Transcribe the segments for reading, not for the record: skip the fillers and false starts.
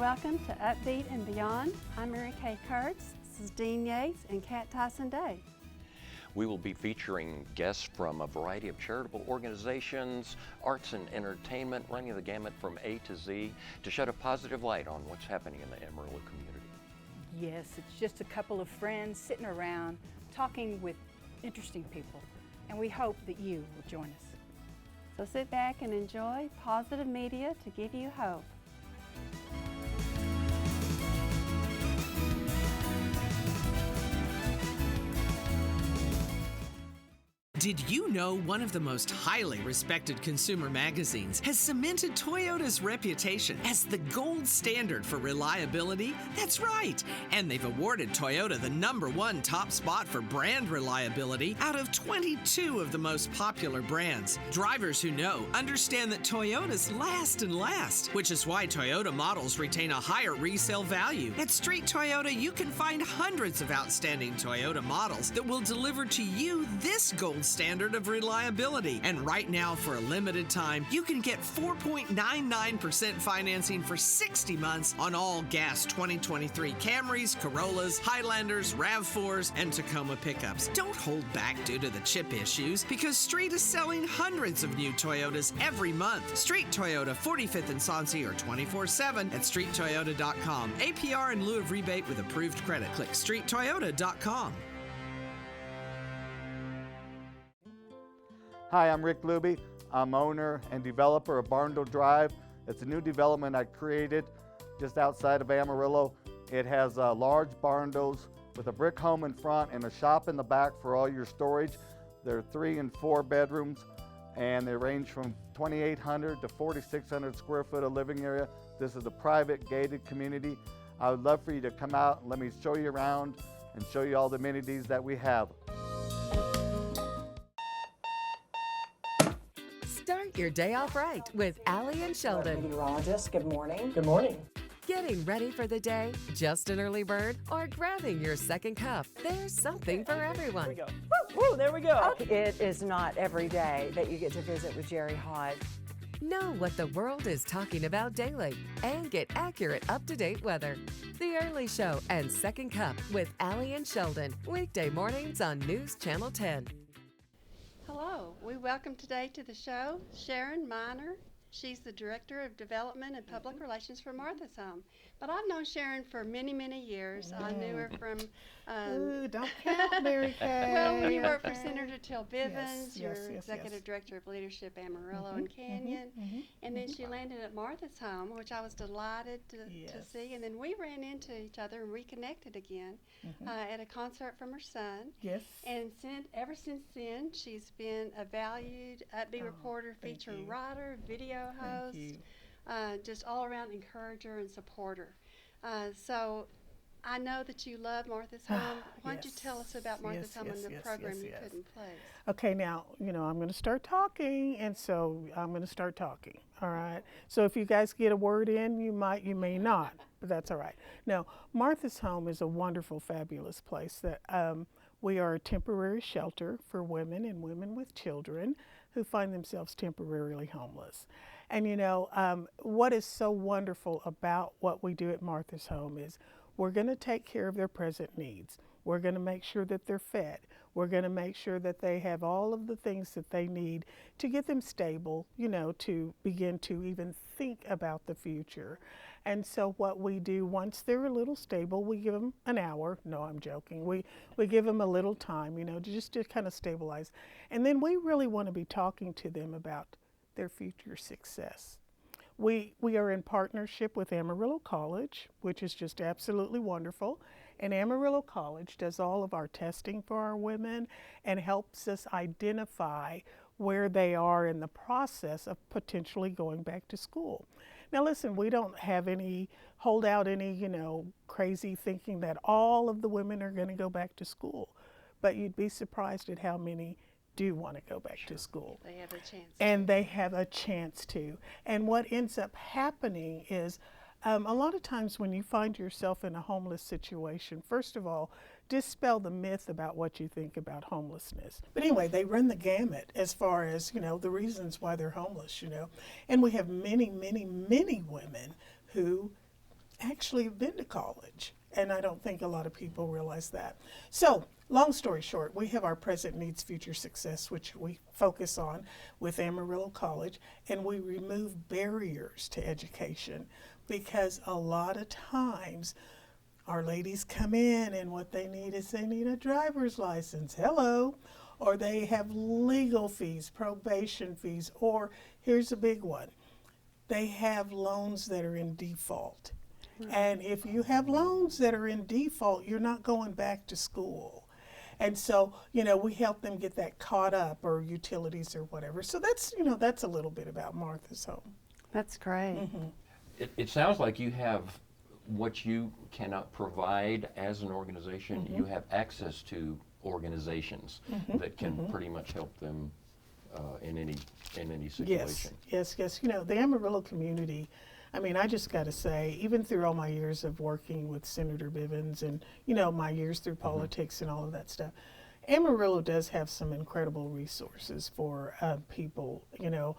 welcome to UpBeat and Beyond. I'm Mary Kay Kuhrts, this is Dean Yates and Tyson-Day. We will be featuring guests from a variety of charitable organizations, arts and entertainment, running the gamut from A to Z to shed a positive light on what's happening in the Amarillo community. Yes, it's just a couple of friends sitting around talking with interesting people, and we hope that you will join us. So sit back and enjoy positive media to give you hope. Did you know one of the most highly respected consumer magazines has cemented Toyota's reputation as the gold standard for reliability? That's right. And they've awarded Toyota the #1 top spot for brand reliability out of 22 of the most popular brands. Drivers who know understand that Toyotas last and last, which is why Toyota models retain a higher resale value. At Street Toyota, you can find hundreds of outstanding Toyota models that will deliver to you this gold standard of reliability. And right now, for a limited time, you can get 4.99% financing for 60 months on all gas 2023 Camrys, Corollas, Highlanders, RAV4s, and Tacoma pickups. Don't hold back due to the chip issues, because Street is selling hundreds of new Toyotas every month. Street Toyota, 45th and Sonsi, or 24/7 at streettoyota.com. APR in lieu of rebate with approved credit. Click streettoyota.com. Hi, I'm Rick Luby. I'm owner and developer of Barndale Drive. It's a new development I created just outside of Amarillo. It has large barndos with a brick home in front and a shop in the back for all your storage. There are 3 and 4 bedrooms, and they range from 2,800 to 4,600 square foot of living area. This is a private gated community. I would love for you to come out and let me show you around and show you all the amenities that we have. Start your day off right with Allie and Sheldon. Meteorologist, good morning. Good morning. Getting ready for the day, just an early bird, or grabbing your second cup. There's something for everyone. There we go. Woo, there we go. It is not every day that you get to visit with Jerry Hodge. Know what the world is talking about daily and get accurate, up-to-date weather. The Early Show and Second Cup with Allie and Sheldon. Weekday mornings on News Channel 10. Hello, we welcome today to the show Sharon Miner. She's the Director of Development and Public Relations for Martha's Home. But I've known Sharon for many, many years. I knew her from... Ooh, don't count, Mary Kay. Well, when you worked for Senator Till Bivens, Yes, you're yes, Executive Director of Leadership Amarillo and Canyon. And then she landed at Martha's Home, which I was delighted to see. And then we ran into each other and reconnected again at a concert from her son. Yes. And ever since then, she's been a valued UpBeat reporter, feature writer, video host, just all-around encourager and supporter. So I know that you love Martha's Home. Why don't you tell us about Martha's Home and the program you put in place? Okay, now, I'm going to start talking, and so I'm going to start talking, all right? So if you guys get a word in, you may not, but that's all right. Now, Martha's Home is a wonderful, fabulous place that we are a temporary shelter for women and women with children who find themselves temporarily homeless. And what is so wonderful about what we do at Martha's Home is we're going to take care of their present needs. We're going to make sure that they're fed. We're going to make sure that they have all of the things that they need to get them stable, to begin to even think about the future. And so what we do, once they're a little stable, we give them an hour. No, I'm joking. We give them a little time, just to kind of stabilize. And then we really want to be talking to them about their future success. We are in partnership with Amarillo College, which is just absolutely wonderful. And Amarillo College does all of our testing for our women and helps us identify where they are in the process of potentially going back to school. Now listen, we don't have hold out any, crazy thinking that all of the women are going to go back to school. But you'd be surprised at how many do want to go back to school. They have a chance. And they have a chance to. And what ends up happening is a lot of times when you find yourself in a homeless situation, first of all, dispel the myth about what you think about homelessness. But anyway, they run the gamut as far as, the reasons why they're homeless, And we have many, many, many women who actually have been to college. And I don't think a lot of people realize that. So, long story short, we have our Present Needs Future Success, which we focus on with Amarillo College, and we remove barriers to education, because a lot of times our ladies come in and what they need is they need a driver's license. Hello. Or they have legal fees, probation fees, or here's a big one, they have loans that are in default. And if you have loans that are in default, you're not going back to school. And so, you know, we help them get that caught up, or utilities or whatever. So that's, you know, that's a little bit about Martha's Home. That's great. It sounds like you have what you cannot provide as an organization. You have access to organizations that can pretty much help them in any situation. Yes. You know, the Amarillo community, I mean, I just got to say, even through all my years of working with Senator Bivens and, you know, my years through politics and all of that stuff, Amarillo does have some incredible resources for people, you know,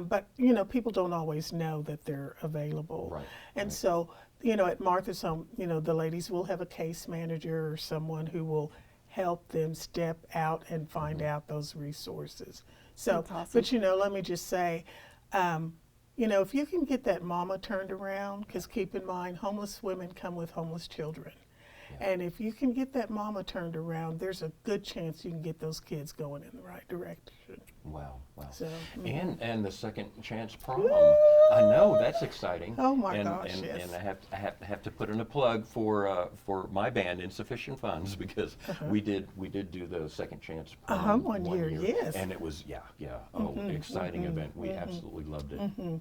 but, you know, people don't always know that they're available. Right. And so, you know, at Martha's Home, you know, the ladies will have a case manager or someone who will help them step out and find out those resources. So, That's awesome. but, you know, let me just say, you know, if you can get that mama turned around, because keep in mind, homeless women come with homeless children. And if you can get that mama turned around, there's a good chance you can get those kids going in the right direction. Wow. So, And the second Chance Prom. I know, that's exciting. Oh my and, gosh, and, yes. And I have to put in a plug for my band, Insufficient Funds, because we did do the second Chance Prom one year, yes. And it was exciting event. We absolutely loved it.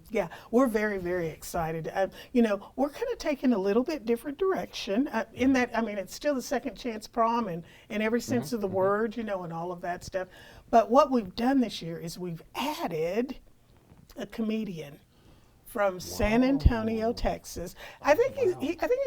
Yeah, we're very, very excited. You know, we're kind of taking a little bit different direction in that, I mean, it's still the second Chance Prom in every sense of the word, you know, and all of that stuff. But what we've done this year is we've added a comedian from San Antonio, Texas. I think he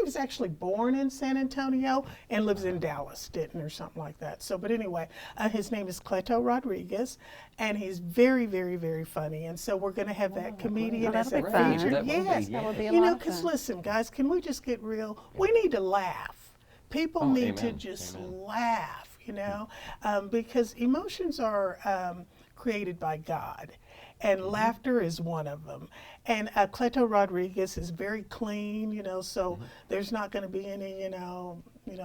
was actually born in San Antonio and lives in Dallas, Denton, or something like that. So, but anyway, his name is Cleto Rodriguez, and he's very, very, very funny. And so we're going to have that comedian as a that'll be fun. feature. That will be, Yes, yeah. That will be a you lot know, of because fun. listen, guys, can we just get real? We need to laugh. People need to amen, just amen. laugh, you know, because emotions are created by God, and laughter is one of them. And Cleto Rodriguez is very clean, you know, so there's not going to be any, you know,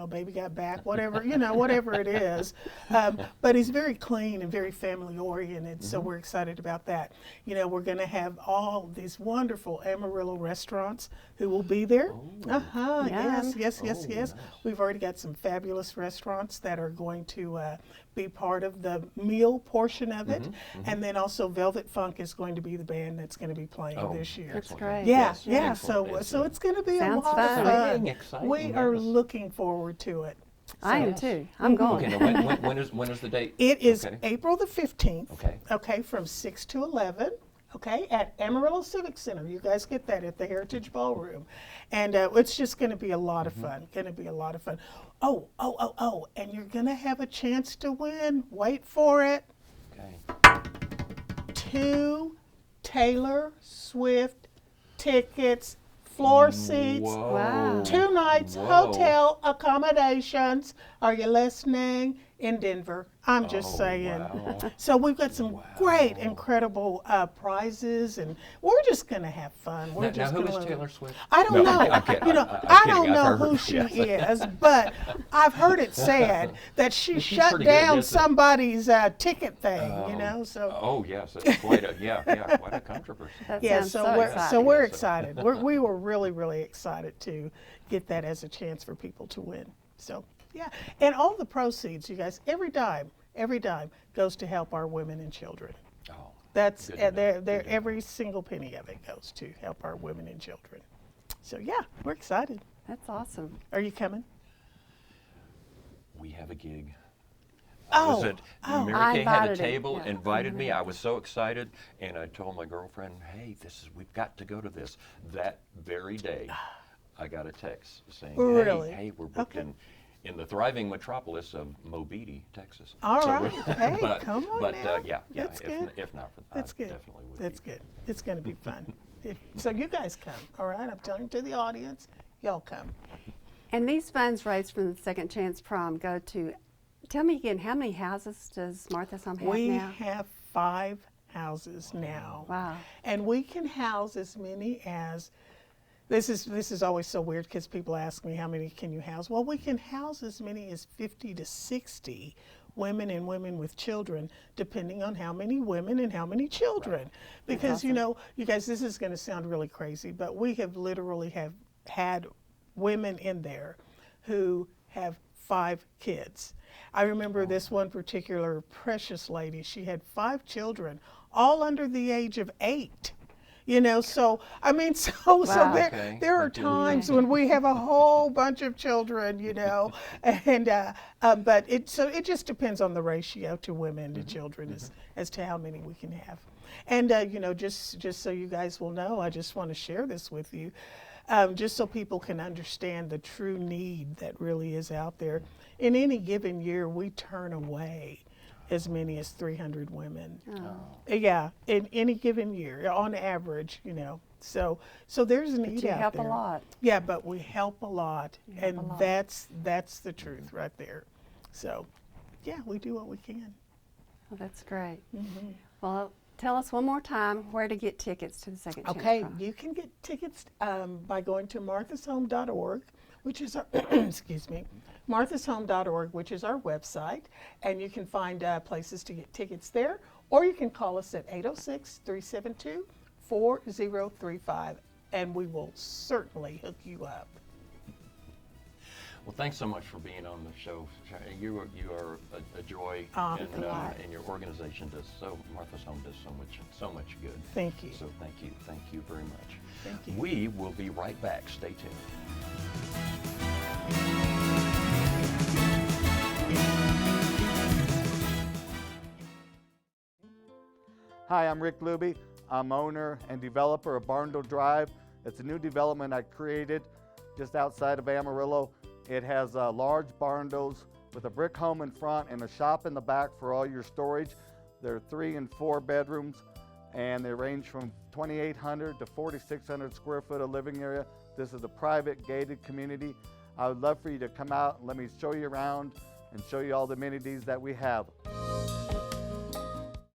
baby got back, whatever, you know, whatever it is. But he's very clean and very family oriented, so we're excited about that. You know, we're going to have all these wonderful Amarillo restaurants who will be there. Yes. Nice. We've already got some fabulous restaurants that are going to be part of the meal portion of it. And then also Velvet Funk is going to be the band that's going to be playing this year. That's great. Yeah, Yes, yeah. excellent. So it's going to be Sounds a lot fun. of fun. Exciting, We are yes. looking forward to it. I am too. I'm going. Okay, now when is the date? It is Okay. April the 15th. Okay. Okay, from 6 to 11. Okay, at Amarillo Civic Center. You guys get that at the Heritage Ballroom. And it's just going to be a lot of fun. Going to be a lot of fun. Oh, and you're going to have a chance to win. Wait for it. Okay. 2 Taylor Swift tickets, floor seats. Whoa. Wow. 2 nights, Whoa. hotel accommodations. Are you listening? In Denver. I'm just saying. Wow. So we've got some great, incredible prizes, and we're just going to have fun. We're Now, just who gonna is Taylor Swift? I don't know. I'm kidding. You know, I'm I kidding. don't I've know heard who her, she yes. is, but I've heard it said that she She's shut pretty good, down isn't it? somebody's ticket thing. You know, so. Oh yes, it's quite a controversy. That Yeah, sounds so exciting. we're excited. We were really, really excited to get that as a chance for people to win. So yeah, and all the proceeds, you guys, every dime goes to help our women and children. Oh, That's good to know, they're good to know. every single penny of it goes to help our women and children. So yeah, we're excited. That's awesome. Are you coming? we have a gig. Oh, Mary I Kay had a invited him. table, Yeah, invited me. I was so excited, and I told my girlfriend, "Hey, we've got to go to this." That very day, I got a text saying, Really? "Hey, we're booked in the thriving metropolis of Mobile, Texas." All So right. we're- Hey, but, come on but now. yeah. That's good. If not for that, That's I good. definitely would. That's be. good. It's going to be fun. So you guys come, all right? I'm telling to the audience, y'all come. And these funds raised from the Second Chance Prom go to, tell me again, how many houses does Martha's Home have We now? have 5 houses now. Wow. And we can house as many as, this is always so weird because people ask me how many can you house. Well, we can house as many as 50 to 60 women and women with children, depending on how many women and how many children. Right. Because you know, you guys, this is going to sound really crazy, but we have literally had women in there who have 5 kids. I remember this one particular precious lady. She had 5 children, all under the age of 8. You know, so I mean, so there are times when we have a whole bunch of children, you know, and but it just depends on the ratio to women to children as to how many we can have. And you know, just so you guys will know, I just want to share this with you, just so people can understand the true need that really is out there. In any given year, we turn away as many as 300 women. Oh. Yeah, in any given year, on average, you know. So there's a need out there. You help a lot. Yeah, but we help a lot, and that's the truth right there. So, yeah, we do what we can. Well, that's great. Well, tell us one more time where to get tickets to the Second Chance Prom. You can get tickets by going to marthashome.org, which is our, excuse me, marthashome.org, which is our website, and you can find places to get tickets there, or you can call us at 806-372-4035, and we will certainly hook you up. Well, thanks so much for being on the show. You are a joy, and your organization does Martha's Home does so much good. Thank you. So thank you very much. Thank you. We will be right back. Stay tuned. Hi, I'm Rick Luby. I'm owner and developer of Barndle Drive. It's a new development I created just outside of Amarillo. It has large barndos with a brick home in front and a shop in the back for all your storage. There are 3 and 4 bedrooms, and they range from 2,800 to 4,600 square foot of living area. This is a private gated community. I would love for you to come out and let me show you around and show you all the amenities that we have.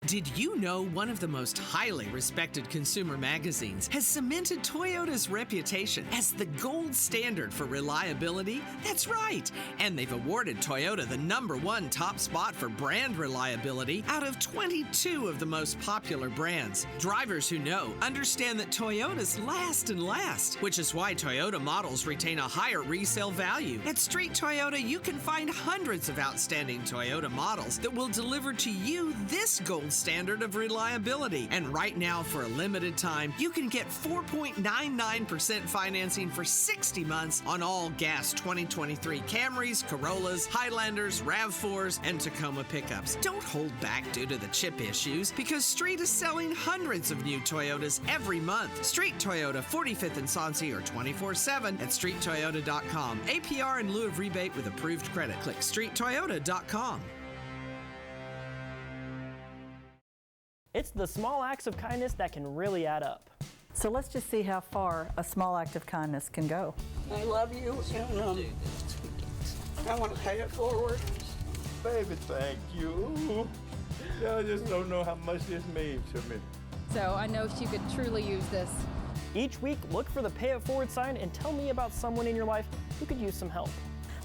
Did you know one of the most highly respected consumer magazines has cemented Toyota's reputation as the gold standard for reliability? That's right. And they've awarded Toyota the #1 top spot for brand reliability out of 22 of the most popular brands. Drivers who know understand that Toyotas last and last, which is why Toyota models retain a higher resale value. At Street Toyota, you can find hundreds of outstanding Toyota models that will deliver to you this gold standard of reliability. And right now, for a limited time, you can get 4.99% financing for 60 months on all gas 2023 Camrys, Corollas, Highlanders, RAV4s, and Tacoma pickups. Don't hold back due to the chip issues, because Street is selling hundreds of new Toyotas every month. Street Toyota, 45th and Soncy, or 24/7 at streettoyota.com. APR in lieu of rebate with approved credit. Click streettoyota.com. It's the small acts of kindness that can really add up. So let's just see how far a small act of kindness can go. I love you, and I want to pay it forward. Baby, thank you. I just don't know how much this means to me. So I know she could truly use this. Each week, look for the Pay It Forward sign and tell me about someone in your life who could use some help.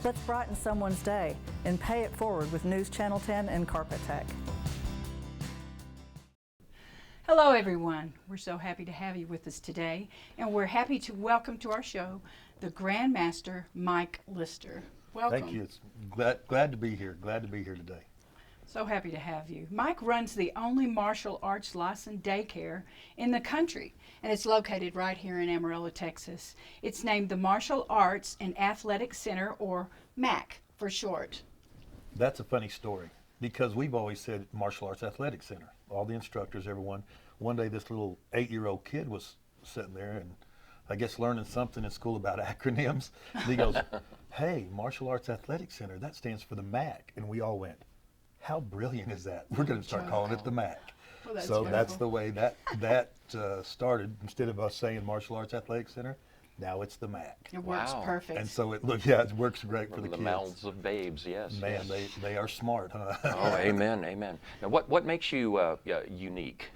Let's brighten someone's day and pay it forward with News Channel 10 and Carpet Tech. Hello everyone, we're so happy to have you with us today, and we're happy to welcome to our show the Grand Master Mike Lister. Welcome. Thank you, it's glad to be here, today. So happy to have you. Mike runs the only martial arts licensed daycare in the country, and it's located right here in Amarillo, Texas. It's named the Martial Arts and Athletic Center, or MAAC for short. That's a funny story, because we've always said Martial Arts Athletic Center. All the instructors, everyone. One day this little 8-year-old kid was sitting there and I guess learning something in school about acronyms. And he goes, hey, Martial Arts Athletic Center, that stands for the MAAC. And we all went, how brilliant is that? We're going to start calling it the MAAC. Well, so that's the way that started. Instead of us saying Martial Arts Athletic Center, Now it's the MAAC. It works Wow. perfect. And so it works great for From the the kids. mouths of babes, yes. Man, yes. they are smart, huh? Oh, amen, amen. Now, what makes you unique?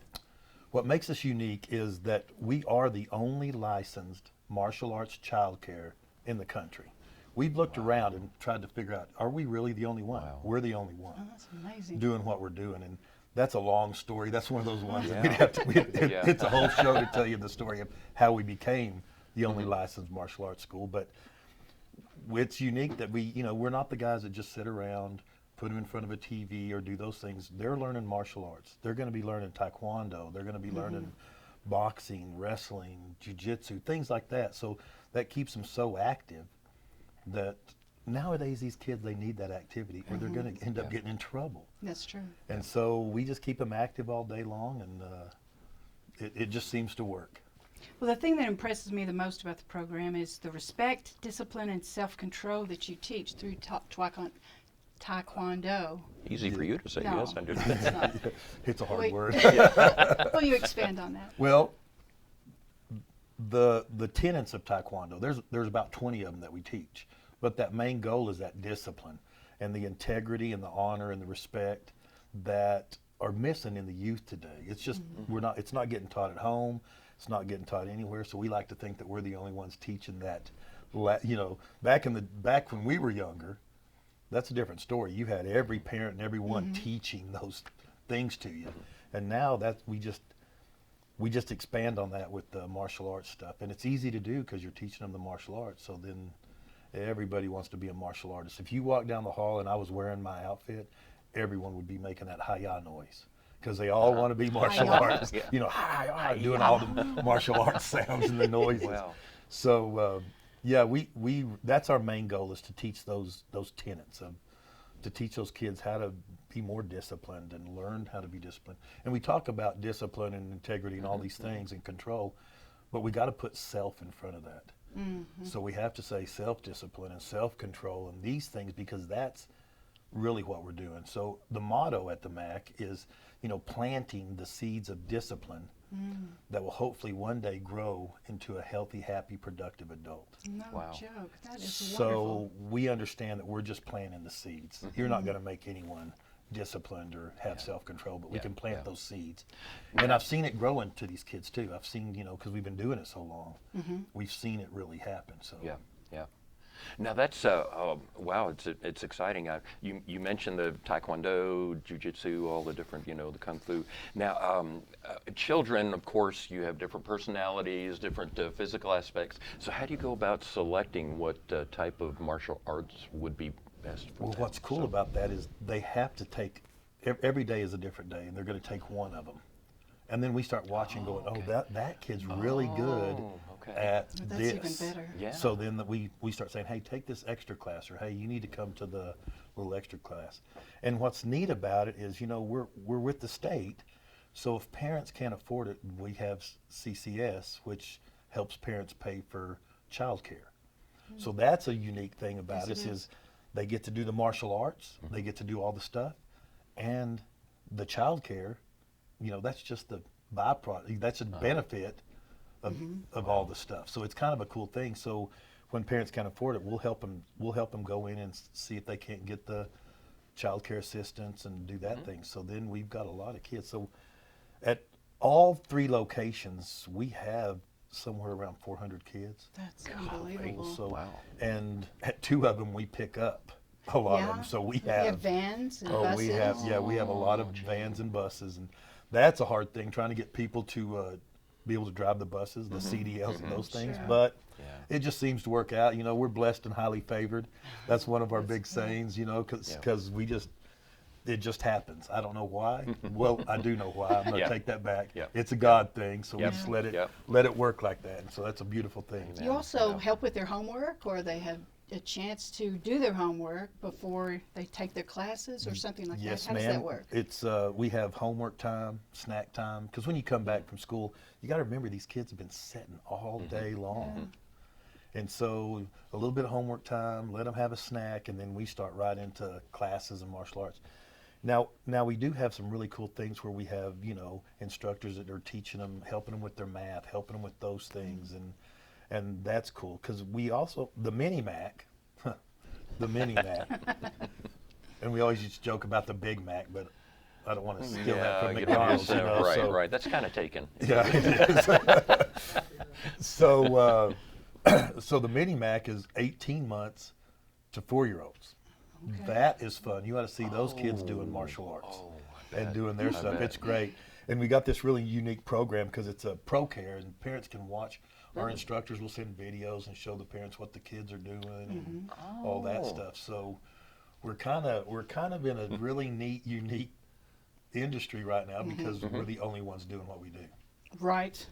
What makes us unique is that we are the only licensed martial arts childcare in the country. We've looked around and tried to figure out, are we really the only one? Wow. We're the only one Oh, that's amazing. doing what we're doing. And that's a long story. That's one of those ones that Yeah. we'd have to, Yeah. it's a whole show to tell you the story of how we became the only licensed martial arts school. But it's unique that we're not the guys that just sit around, put them in front of a TV or do those things. They're learning martial arts. They're going to be learning taekwondo. They're going to be learning boxing, wrestling, jiu-jitsu, things like that. So that keeps them so active that nowadays these kids, they need that activity or they're going to end up getting in trouble. That's true. And so we just keep them active all day long, and it just seems to work. Well, the thing that impresses me the most about the program is the respect, discipline, and self-control that you teach through taekwondo. Easy for you to say, No, yes, I do. it's not. It's a hard Wait. word. Will you expand on that? Well, the tenets of taekwondo, there's about 20 of them that we teach, but that main goal is that discipline and the integrity and the honor and the respect that are missing in the youth today. It's just it's not getting taught at home, it's not getting taught anywhere. So we like to think that we're the only ones teaching that. Back when we were younger, that's a different story. You had every parent and everyone teaching those things to you, and now that we just expand on that with the martial arts stuff, and it's easy to do because you're teaching them the martial arts. So then everybody wants to be a martial artist. If you walk down the hall and I was wearing my outfit, everyone would be making that hi-ya noise because they all want to be martial Hi-ya. artists. Yeah. Hi-ya, doing all the martial arts sounds and the noises. Wow. So we that's our main goal, is to teach those tenets to teach those kids how to be more disciplined and learn how to be disciplined. And we talk about discipline and integrity and all these things and control, but we got to put self in front of that. So we have to say self-discipline and self-control and these things, because that's really what we're doing. So the motto at the MAAC is, planting the seeds of discipline that will hopefully one day grow into a healthy, happy, productive adult. No Wow. joke. That is So wonderful. we understand that we're just planting the seeds. You're not going to make anyone disciplined or have self-control, but we Yeah, can plant yeah. those seeds. And I've seen it grow into these kids too. I've seen, because we've been doing it so long, we've seen it really happen. So Yeah, yeah. Now that's wow. It's exciting. You mentioned the taekwondo, jiu-jitsu, all the different, the kung fu. Now, children, of course, you have different personalities, different physical aspects. So how do you go about selecting what type of martial arts would be best for Well, them? what's cool about that is they have to take, every day is a different day, and they're going to take one of them. And then we start watching going, that kid's really good at That's this. even better. Yeah. So then we start saying, hey, take this extra class, or hey, you need to come to the little extra class. And what's neat about it is, we're with the state, so if parents can't afford it, we have CCS, which helps parents pay for childcare. So that's a unique thing about Yes, us it is they get to do the martial arts, they get to do all the stuff, and the childcare, that's just the byproduct. That's a benefit of all the stuff. So it's kind of a cool thing. So when parents can't afford it, we'll help them go in and see if they can't get the child care assistance and do that thing. So then we've got a lot of kids. So at all 3 locations, we have somewhere around 400 kids. That's unbelievable. So, Wow. and at 2 of them we pick up a lot of Yeah. them. So we You have vans and buses? we have a lot of vans and buses, and that's a hard thing, trying to get people to be able to drive the buses, the CDLs and those things. Sure. But it just seems to work out. We're blessed and highly favored. That's one of our big sayings, because it just happens. I don't know why. Well, I do know why. I'm going to take that back. Yeah. It's a God thing, so we Yep. just let it Yep. work like that. And so that's a beautiful thing. You also help with their homework, or they have a chance to do their homework before they take their classes or something like Yes, that? How ma'am. does that work? It's we have homework time, snack time, because when you come back from school, you got to remember these kids have been sitting all day long. And so a little bit of homework time, let them have a snack, and then we start right into classes and martial arts. Now we do have some really cool things where we have, instructors that are teaching them, helping them with their math, helping them with those things, And that's cool because we also, the mini Mac, the mini Mac, and we always used to joke about the Big Mac, but I don't want to steal that from McDonald's. Right, right. That's kind of taken. Yeah, it is. So the mini Mac is 18 months to 4-year-olds. Okay. That is fun. You ought to see those kids doing martial arts and doing their stuff. It's great. And we got this really unique program because it's a pro care, and parents can watch. Our instructors will send videos and show the parents what the kids are doing and all that stuff. So we're kind of in a really neat, unique industry right now because we're the only ones doing what we do. Right.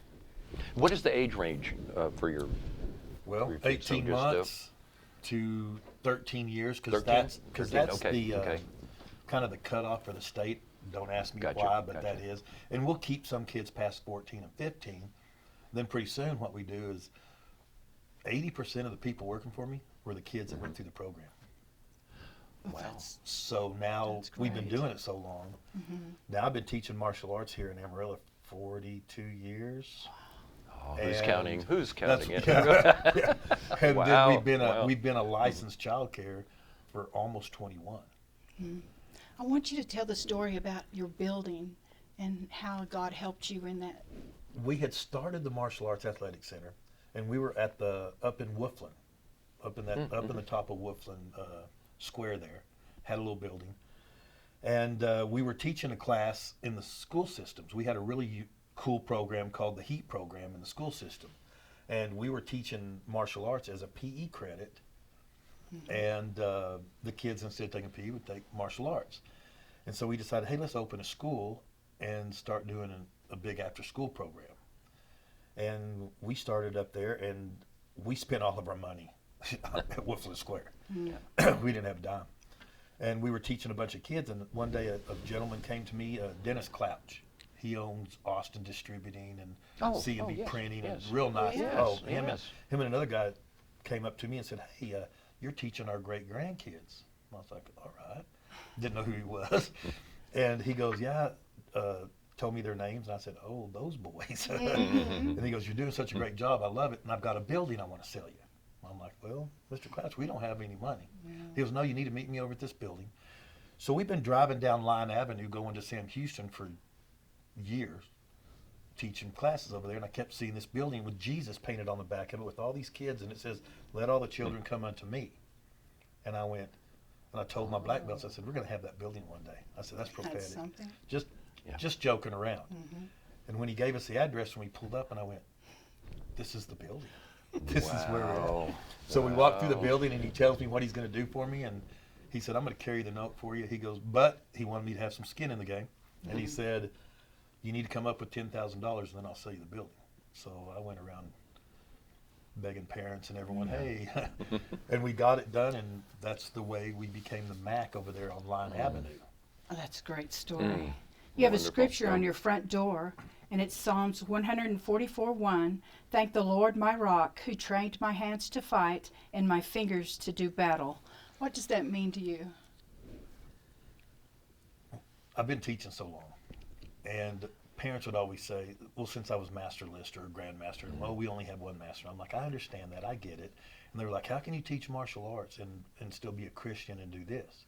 What is the age range for your? Well, 18 months to 13 years because that's the kind of the cutoff for the state. Don't ask me why, but that is. And we'll keep some kids past 14 and 15. Then pretty soon what we do is 80% of the people working for me were the kids that went through the program. Wow. So now we've been doing it so long. Now I've been teaching martial arts here in Amarillo 42 years. Oh, who's counting? Who's counting it? Yeah. And then we've been a licensed child care for almost 21. I want you to tell the story about your building and how God helped you in that. We had started the Martial Arts Athletic Center, and we were up in Wooflin, up in the top of Wooflin Square there, had a little building, and we were teaching a class in the school systems. We had a really cool program called the HEAT program in the school system, and we were teaching martial arts as a PE credit. And the kids, instead of taking PE, would take martial arts. And so we decided, hey, let's open a school and start doing a big after-school program. And we started up there, and we spent all of our money at Wooflin Square. We didn't have a dime. And we were teaching a bunch of kids, and one day a gentleman came to me, Dennis Clouch. He owns Austin Distributing and C&B Printing, and real nice. Him and another guy came up to me and said, hey, you're teaching our great-grandkids. I was like, all right. Didn't know who he was. And he goes, yeah, told me their names. And I said, oh, those boys. And he goes, you're doing such a great job. I love it. And I've got a building I want to sell you. I'm like, well, Mr. Crouch, we don't have any money. He goes, no, you need to meet me over at this building. So we've been driving down Line Avenue going to Sam Houston for years, teaching classes over there, and I kept seeing this building with Jesus painted on the back of it with all these kids, and it says, let all the children come unto me. And I went, and I told my black belts, I said, we're going to have that building one day. I said, that's prophetic. That's something. Just joking around. And when he gave us the address, when we pulled up, and I went, this is the building. This is where we're at. So we walked through the building, and he tells me what he's going to do for me, and he said, I'm going to carry the note for you. He goes, but he wanted me to have some skin in the game. And he said, you need to come up with $10,000, and then I'll sell you the building. So I went around begging parents and everyone, hey. And we got it done, and that's the way we became the MAAC over there on Line Avenue. Oh, that's a great story. You have a scripture on your front door, and it's Psalms 144:1. Thank the Lord, my rock, who trained my hands to fight and my fingers to do battle. What does that mean to you? I've been teaching so long, and parents would always say, well, since I was master lister or grandmaster, well, we only have one master. I'm like, I understand that, I get it. And they were like, how can you teach martial arts and still be a Christian and do this?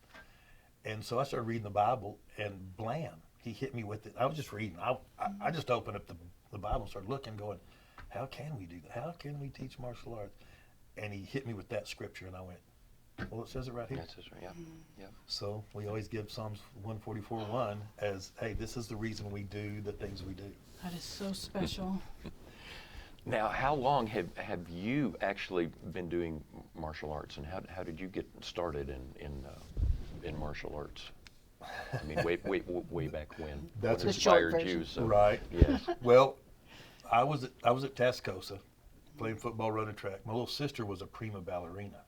And so I started reading the Bible, and blam, he hit me with it. I was just reading. I just opened up the Bible and started looking, going, how can we do that? How can we teach martial arts? And he hit me with that scripture, and I went, well, it says it right here. Yeah, it says right, yeah. So we always give Psalms 144:1 as, hey, this is the reason we do the things we do. That is so special. Now, how long have you actually been doing martial arts, and how did you get started in martial arts? I mean, way back when. That's what inspired you. So, right. Yes. Well, I was at Tascosa playing football, running track. My little sister was a prima ballerina.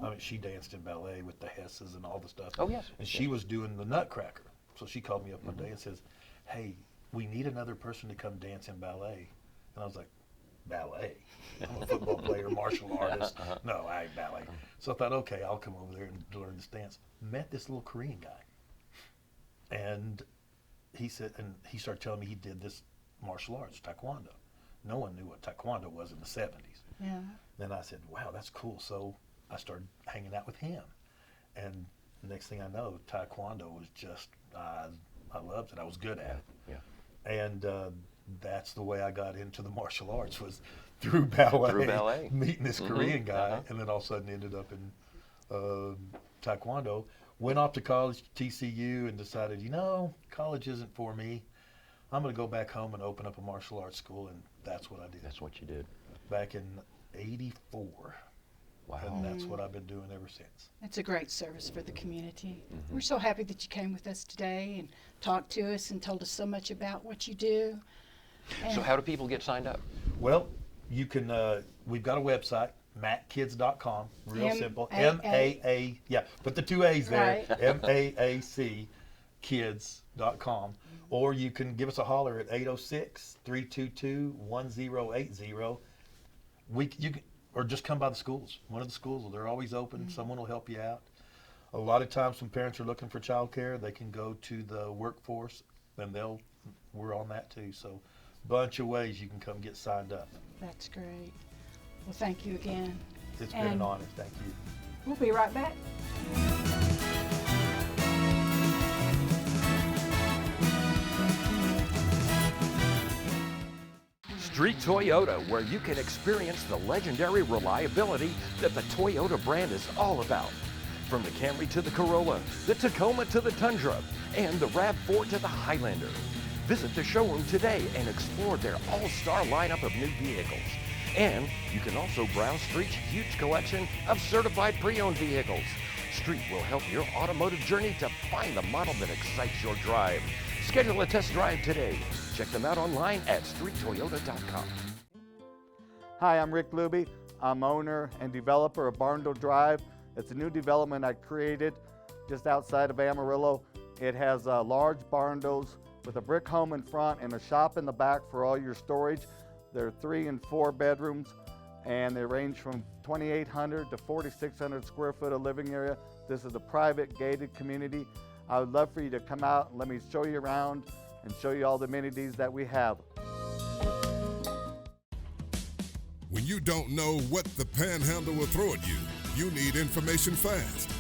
I mean, she danced in ballet with the Hesses and all the stuff. Oh, yes. And she was doing the Nutcracker. So she called me up one day and says, hey, we need another person to come dance in ballet. And I was like, ballet? I'm a football player, martial artist. No, I ain't ballet. So I thought, okay, I'll come over there and learn this dance. Met this little Korean guy. And he said, and he started telling me he did this martial arts, taekwondo. No one knew what taekwondo was in the 70s. Yeah. Then I said, wow, that's cool. So I started hanging out with him. And next thing I know, Taekwondo was just, I loved it. I was good at it. Yeah. And that's the way I got into the martial arts, was through ballet. Through ballet. Meeting this Korean guy, and then all of a sudden ended up in Taekwondo. Went off to college, TCU, and decided, college isn't for me. I'm going to go back home and open up a martial arts school, and that's what I did. That's what you did. Back in '84. Wow. And that's what I've been doing ever since. It's a great service for the community. We're so happy that you came with us today and talked to us and told us so much about what you do. So how do people get signed up? Well, you can, we've got a website, maackids.com, real simple. M-A-A, yeah, put the 2 A's there, Right. M-A-A-C, kids.com. Or you can give us a holler at 806-322-1080. Or just come by the schools. One of the schools, they're always open. Someone will help you out. A lot of times when parents are looking for childcare, they can go to the workforce, and we're on that too. So bunch of ways you can come get signed up. That's great. Well, thank you again. It's been an honor. Thank you. We'll be right back. Street Toyota, where you can experience the legendary reliability that the Toyota brand is all about. From the Camry to the Corolla, the Tacoma to the Tundra, and the RAV4 to the Highlander. Visit the showroom today and explore their all-star lineup of new vehicles. And you can also browse Street's huge collection of certified pre-owned vehicles. Street will help your automotive journey to find the model that excites your drive. Schedule a test drive today. Check them out online at streettoyota.com. Hi, I'm Rick Luby. I'm owner and developer of Barndle Drive. It's a new development I created just outside of Amarillo. It has large barndos with a brick home in front and a shop in the back for all your storage. There are 3 and 4 bedrooms, and they range from 2,800 to 4,600 square foot of living area. This is a private gated community. I would love for you to come out and let me show you around and show you all the amenities that we have. When you don't know what the Panhandle will throw at you, you need information fast.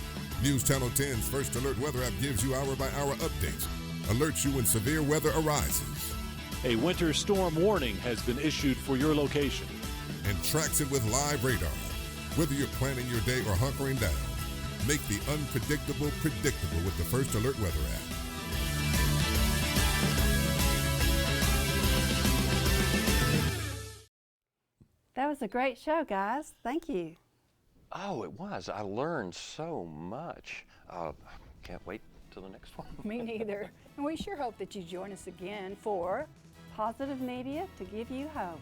News Channel 10's First Alert Weather app gives you hour-by-hour updates, alerts you when severe weather arises. A winter storm warning has been issued for your location. And tracks it with live radar. Whether you're planning your day or hunkering down, make the unpredictable predictable with the First Alert Weather app. That was a great show, guys. Thank you. Oh, it was. I learned so much. Can't wait till the next one. Me neither. And we sure hope that you join us again for Positive Media to give you hope.